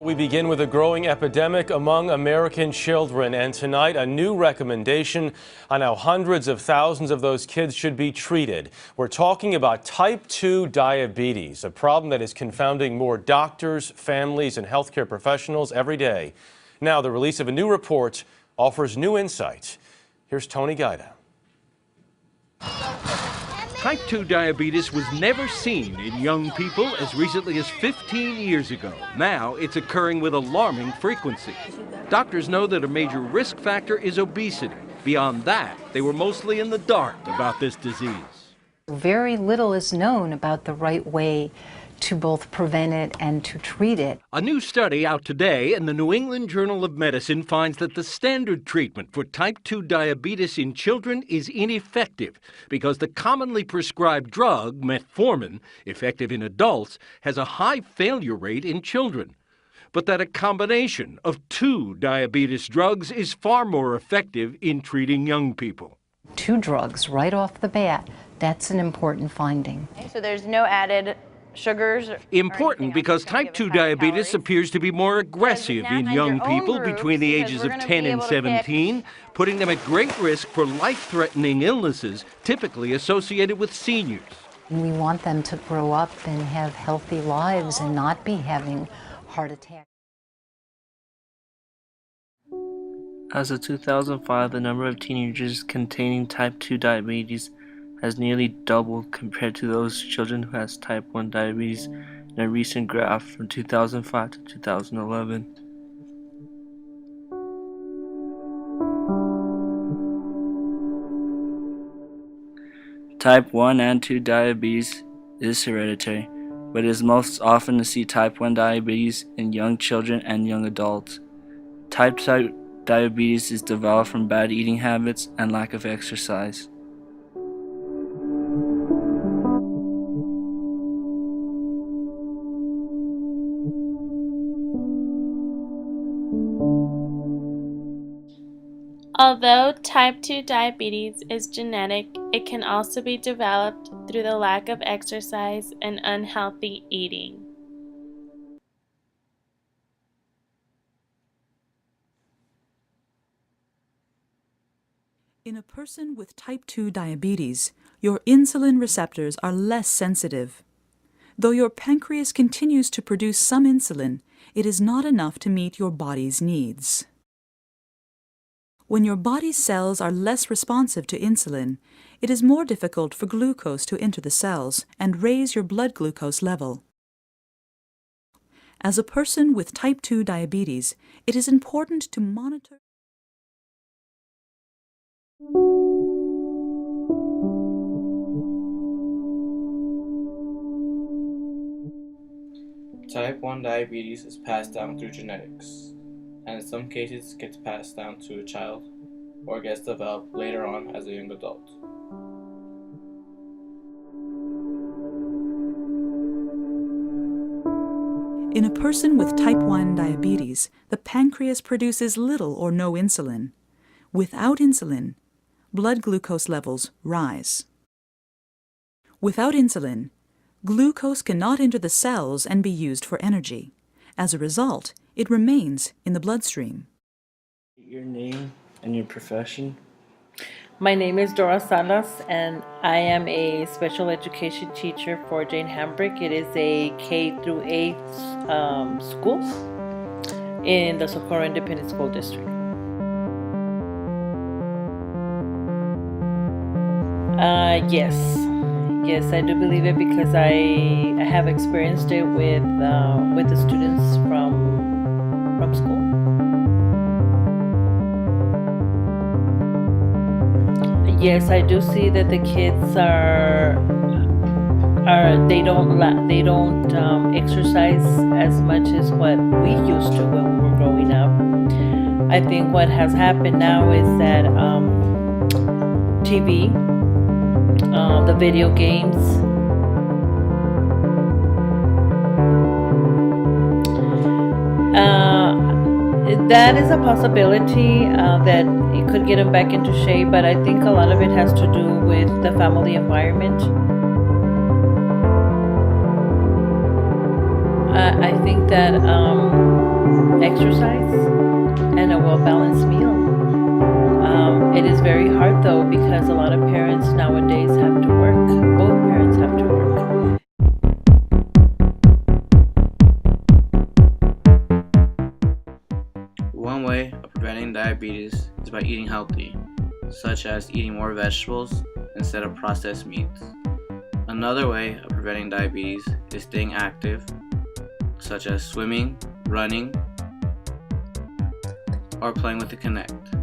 We begin with a growing epidemic among American children, and tonight a new recommendation on how hundreds of thousands of those kids should be treated. We're talking about type 2 diabetes, a problem that is confounding more doctors, families, and healthcare professionals every day. Now, the release of a new report offers new insight. Here's Tony Guida. Type 2 diabetes was never seen in young people as recently as 15 years ago. Now it's occurring with alarming frequency. Doctors know that a major risk factor is obesity. Beyond that, they were mostly in the dark about this disease. Very little is known about the right way to both prevent it and to treat it. A new study out today in the New England Journal of Medicine finds that the standard treatment for type 2 diabetes in children is ineffective because the commonly prescribed drug, metformin, effective in adults, has a high failure rate in children. But that a combination of two diabetes drugs is far more effective in treating young people. Two drugs right off the bat, that's an important finding. So there's no added sugars. Important because type 2 diabetes appears to be more aggressive in young people between the ages of 10 and 17, putting them at great risk for life-threatening illnesses typically associated with seniors. We want them to grow up and have healthy lives and not be having heart attacks. As of 2005, the number of teenagers containing type 2 diabetes has nearly doubled compared to those children who has type 1 diabetes in a recent graph from 2005 to 2011. Type 1 and 2 diabetes is hereditary, but it is most often to see type 1 diabetes in young children and young adults. Type 2 diabetes is developed from bad eating habits and lack of exercise. Although type 2 diabetes is genetic, it can also be developed through the lack of exercise and unhealthy eating. In a person with type 2 diabetes, your insulin receptors are less sensitive. Though your pancreas continues to produce some insulin, it is not enough to meet your body's needs. When your body's cells are less responsive to insulin, it is more difficult for glucose to enter the cells and raise your blood glucose level. As a person with type 2 diabetes, it is important to monitor. Type 1 diabetes is passed down through genetics, and in some cases gets passed down to a child or gets developed later on as a young adult. In a person with type 1 diabetes, the pancreas produces little or no insulin. Without insulin, blood glucose levels rise. Without insulin, glucose cannot enter the cells and be used for energy. As a result, it remains in the bloodstream. Your name and your profession? My name is Dora Salas, and I am a special education teacher for Jane Hambrick. It is a K through 8 school in the Socorro Independent School District. Yes, I do believe it because I have experienced it with the students from school. Yes, I do see that the kids they don't exercise as much as what we used to when we were growing up. I think what has happened now is that TV, the video games, that is a possibility that it could get them back into shape, but I think a lot of it has to do with the family environment. I think that exercise, and a well-balanced meal. It is very hard though, because a lot of parents nowadays have to work. Both parents have to work. One way of preventing diabetes is by eating healthy, such as eating more vegetables instead of processed meats. Another way of preventing diabetes is staying active, such as swimming, running, or playing with the Kinect.